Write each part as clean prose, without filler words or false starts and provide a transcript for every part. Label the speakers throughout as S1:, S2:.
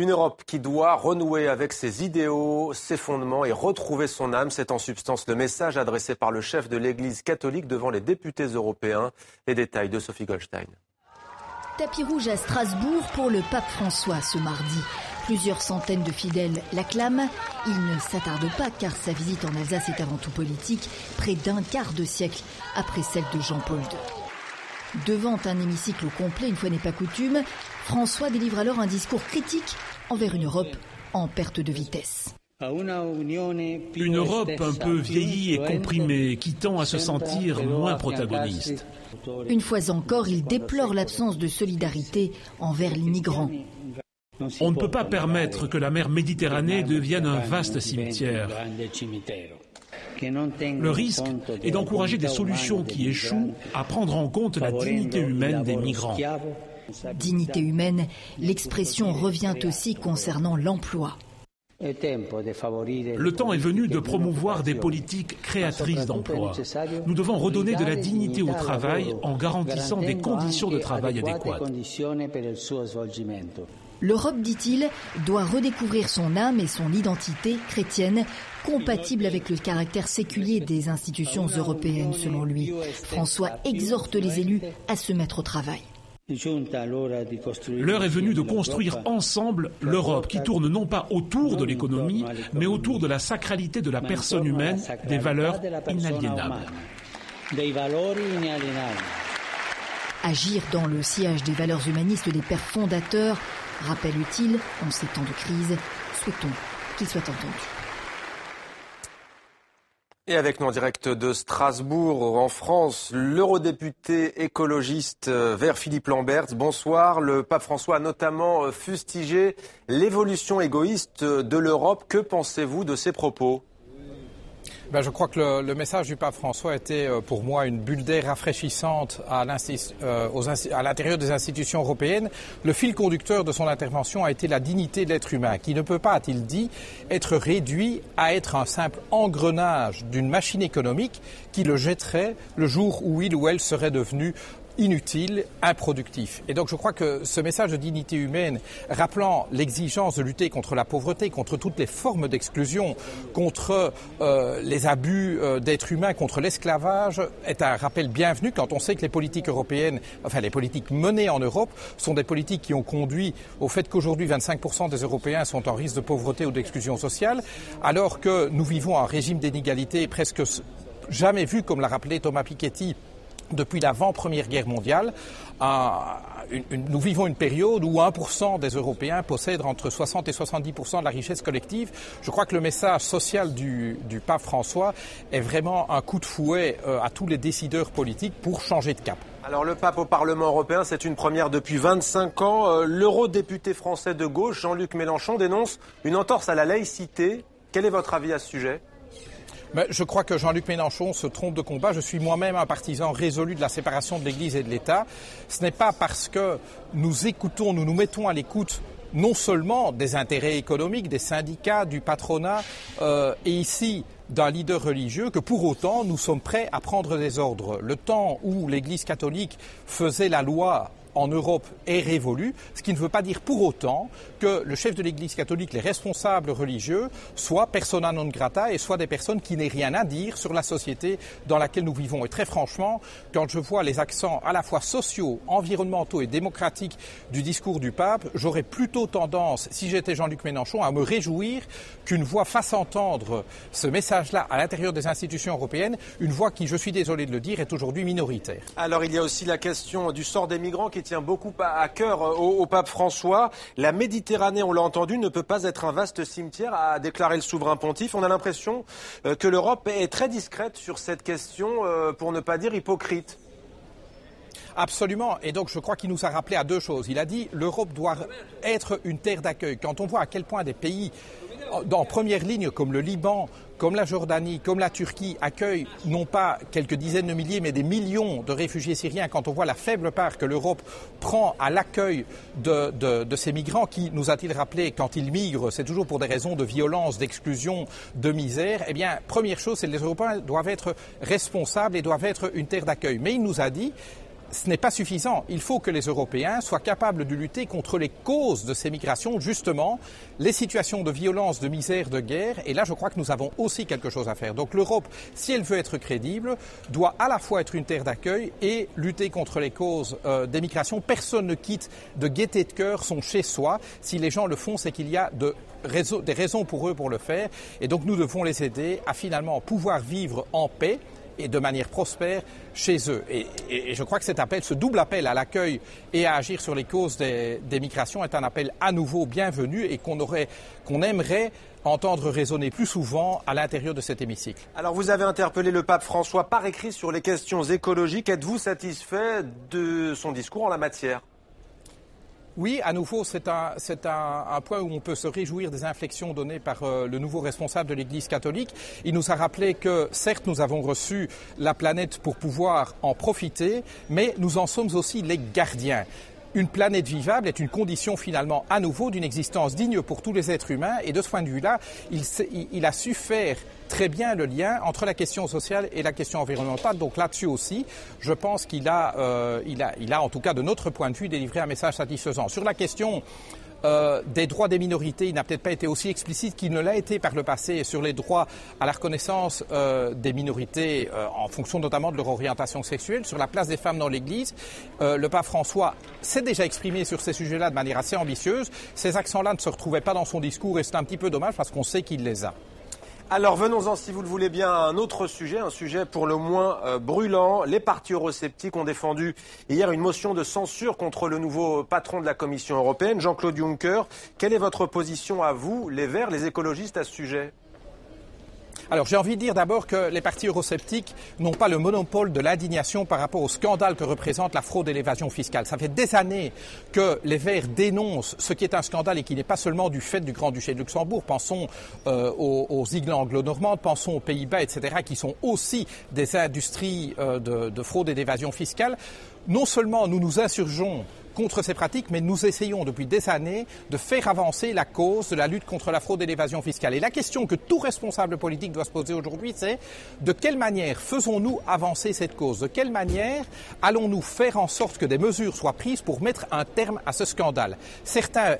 S1: Une Europe qui doit renouer avec ses idéaux, ses fondements et retrouver son âme. C'est en substance le message adressé par le chef de l'Église catholique devant les députés européens. Les détails de Sophie Goldstein.
S2: Tapis rouge à Strasbourg pour le pape François ce mardi. Plusieurs centaines de fidèles l'acclament. Il ne s'attarde pas car sa visite en Alsace est avant tout politique, près d'un quart de siècle après celle de Jean-Paul II. Devant un hémicycle au complet, une fois n'est pas coutume, François délivre alors un discours critique envers une Europe en perte de vitesse.
S3: Une Europe un peu vieillie et comprimée, qui tend à se sentir moins protagoniste.
S2: Une fois encore, il déplore l'absence de solidarité envers les migrants.
S3: On ne peut pas permettre que la mer Méditerranée devienne un vaste cimetière. Le risque est d'encourager des solutions qui échouent à prendre en compte la dignité humaine des migrants.
S2: Dignité humaine, l'expression revient aussi concernant l'emploi.
S3: Le temps est venu de promouvoir des politiques créatrices d'emplois. Nous devons redonner de la dignité au travail en garantissant des conditions de travail adéquates.
S2: L'Europe, dit-il, doit redécouvrir son âme et son identité chrétienne, compatible avec le caractère séculier des institutions européennes, selon lui. François exhorte les élus à se mettre au travail.
S3: L'heure est venue de construire ensemble l'Europe qui tourne non pas autour de l'économie, mais autour de la sacralité de la personne humaine, des valeurs inaliénables.
S2: Agir dans le sillage des valeurs humanistes des pères fondateurs, rappel utile en ces temps de crise. Souhaitons qu'il soit entendu.
S1: Et avec nous en direct de Strasbourg, en France, l'eurodéputé écologiste Vert Philippe Lamberts. Bonsoir. Le pape François a notamment fustigé l'évolution égoïste de l'Europe. Que pensez-vous de ces propos ?
S4: Je crois que le message du pape François était pour moi une bulle d'air rafraîchissante à l'intérieur des institutions européennes. Le fil conducteur de son intervention a été la dignité de l'être humain, qui ne peut pas, a-t-il dit, être réduit à être un simple engrenage d'une machine économique qui le jetterait le jour où il ou elle serait devenu inutile, improductif. Et donc je crois que ce message de dignité humaine, rappelant l'exigence de lutter contre la pauvreté, contre toutes les formes d'exclusion, contre les abus d'êtres humains, contre l'esclavage, est un rappel bienvenu quand on sait que les politiques européennes, enfin les politiques menées en Europe, sont des politiques qui ont conduit au fait qu'aujourd'hui 25% des Européens sont en risque de pauvreté ou d'exclusion sociale, alors que nous vivons un régime d'inégalité presque jamais vu, comme l'a rappelé Thomas Piketty, depuis l'avant-première guerre mondiale. Nous vivons une période où 1% des Européens possèdent entre 60 et 70% de la richesse collective. Je crois que le message social du pape François est vraiment un coup de fouet à tous les décideurs politiques pour changer de cap.
S1: Alors le pape au Parlement européen, c'est une première depuis 25 ans. L'eurodéputé français de gauche, Jean-Luc Mélenchon, dénonce une entorse à la laïcité. Quel est votre avis à ce sujet ?
S4: Je crois que Jean-Luc Mélenchon se trompe de combat. Je suis moi-même un partisan résolu de la séparation de l'Église et de l'État. Ce n'est pas parce que nous nous mettons à l'écoute non seulement des intérêts économiques, des syndicats, du patronat et ici d'un leader religieux que pour autant nous sommes prêts à prendre des ordres. Le temps où l'Église catholique faisait la loi en Europe est révolue, ce qui ne veut pas dire pour autant que le chef de l'Église catholique, les responsables religieux, soient persona non grata et soient des personnes qui n'aient rien à dire sur la société dans laquelle nous vivons. Et très franchement, quand je vois les accents à la fois sociaux, environnementaux et démocratiques du discours du pape, j'aurais plutôt tendance, si j'étais Jean-Luc Mélenchon, à me réjouir qu'une voix fasse entendre ce message-là à l'intérieur des institutions européennes, une voix qui, je suis désolé de le dire, est aujourd'hui minoritaire.
S1: Alors il y a aussi la question du sort des migrants qui tient beaucoup à cœur au pape François. La Méditerranée, on l'a entendu, ne peut pas être un vaste cimetière, a déclaré le souverain pontife. On a l'impression que l'Europe est très discrète sur cette question, pour ne pas dire hypocrite.
S4: Absolument. Et donc je crois qu'il nous a rappelé à deux choses. Il a dit l'Europe doit être une terre d'accueil. Quand on voit à quel point des pays en première ligne comme le Liban, comme la Jordanie, comme la Turquie accueillent non pas quelques dizaines de milliers mais des millions de réfugiés syriens, quand on voit la faible part que l'Europe prend à l'accueil de ces migrants qui, nous a-t-il rappelé, quand ils migrent, c'est toujours pour des raisons de violence, d'exclusion, de misère, eh bien, première chose, c'est que les Européens doivent être responsables et doivent être une terre d'accueil. Mais il nous a dit ce n'est pas suffisant. Il faut que les Européens soient capables de lutter contre les causes de ces migrations, justement, les situations de violence, de misère, de guerre. Et là, je crois que nous avons aussi quelque chose à faire. Donc l'Europe, si elle veut être crédible, doit à la fois être une terre d'accueil et lutter contre les causes des migrations. Personne ne quitte de gaieté de cœur son chez-soi. Si les gens le font, c'est qu'il y a des raisons pour eux pour le faire. Et donc nous devons les aider à finalement pouvoir vivre en paix et de manière prospère chez eux. Et je crois que ce double appel à l'accueil et à agir sur les causes des migrations est un appel à nouveau bienvenu et qu'on aimerait entendre résonner plus souvent à l'intérieur de cet hémicycle.
S1: Alors vous avez interpellé le pape François par écrit sur les questions écologiques. Êtes-vous satisfait de son discours en la matière ?
S4: Oui, à nouveau, c'est un point où on peut se réjouir des inflexions données par le nouveau responsable de l'Église catholique. Il nous a rappelé que, certes, nous avons reçu la planète pour pouvoir en profiter, mais nous en sommes aussi les gardiens. Une planète vivable est une condition finalement à nouveau d'une existence digne pour tous les êtres humains et de ce point de vue-là, il a su faire très bien le lien entre la question sociale et la question environnementale. Donc là-dessus aussi, je pense qu'il a en tout cas de notre point de vue délivré un message satisfaisant. Sur la question des droits des minorités, il n'a peut-être pas été aussi explicite qu'il ne l'a été par le passé sur les droits à la reconnaissance des minorités en fonction notamment de leur orientation sexuelle, sur la place des femmes dans l'Église. Le pape François s'est déjà exprimé sur ces sujets-là de manière assez ambitieuse. Ces accents-là ne se retrouvaient pas dans son discours et c'est un petit peu dommage parce qu'on sait qu'il les a.
S1: Alors venons-en, si vous le voulez bien, à un autre sujet, un sujet pour le moins brûlant. Les partis eurosceptiques ont défendu hier une motion de censure contre le nouveau patron de la Commission européenne, Jean-Claude Juncker. Quelle est votre position à vous, les Verts, les écologistes, à ce sujet ?
S4: Alors j'ai envie de dire d'abord que les partis eurosceptiques n'ont pas le monopole de l'indignation par rapport au scandale que représente la fraude et l'évasion fiscale. Ça fait des années que les Verts dénoncent ce qui est un scandale et qui n'est pas seulement du fait du Grand-Duché de Luxembourg. Pensons aux îles anglo-normandes, pensons aux Pays-Bas, etc., qui sont aussi des industries de fraude et d'évasion fiscale. Non seulement nous nous insurgeons contre ces pratiques, mais nous essayons depuis des années de faire avancer la cause de la lutte contre la fraude et l'évasion fiscale. Et la question que tout responsable politique doit se poser aujourd'hui, c'est de quelle manière faisons-nous avancer cette cause ? De quelle manière allons-nous faire en sorte que des mesures soient prises pour mettre un terme à ce scandale ? Certains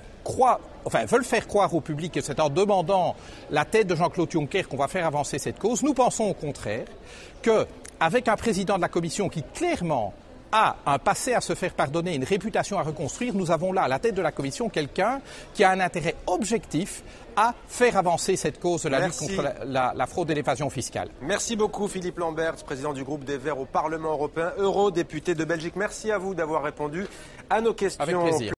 S4: veulent faire croire au public que c'est en demandant la tête de Jean-Claude Juncker qu'on va faire avancer cette cause. Nous pensons au contraire qu'avec un président de la Commission qui clairement a un passé à se faire pardonner, une réputation à reconstruire, nous avons là à la tête de la Commission quelqu'un qui a un intérêt objectif à faire avancer cette cause de la lutte contre la fraude et l'évasion fiscale.
S1: Merci beaucoup Philippe Lamberts, président du groupe des Verts au Parlement européen, eurodéputé de Belgique. Merci à vous d'avoir répondu à nos questions.
S4: Avec plaisir.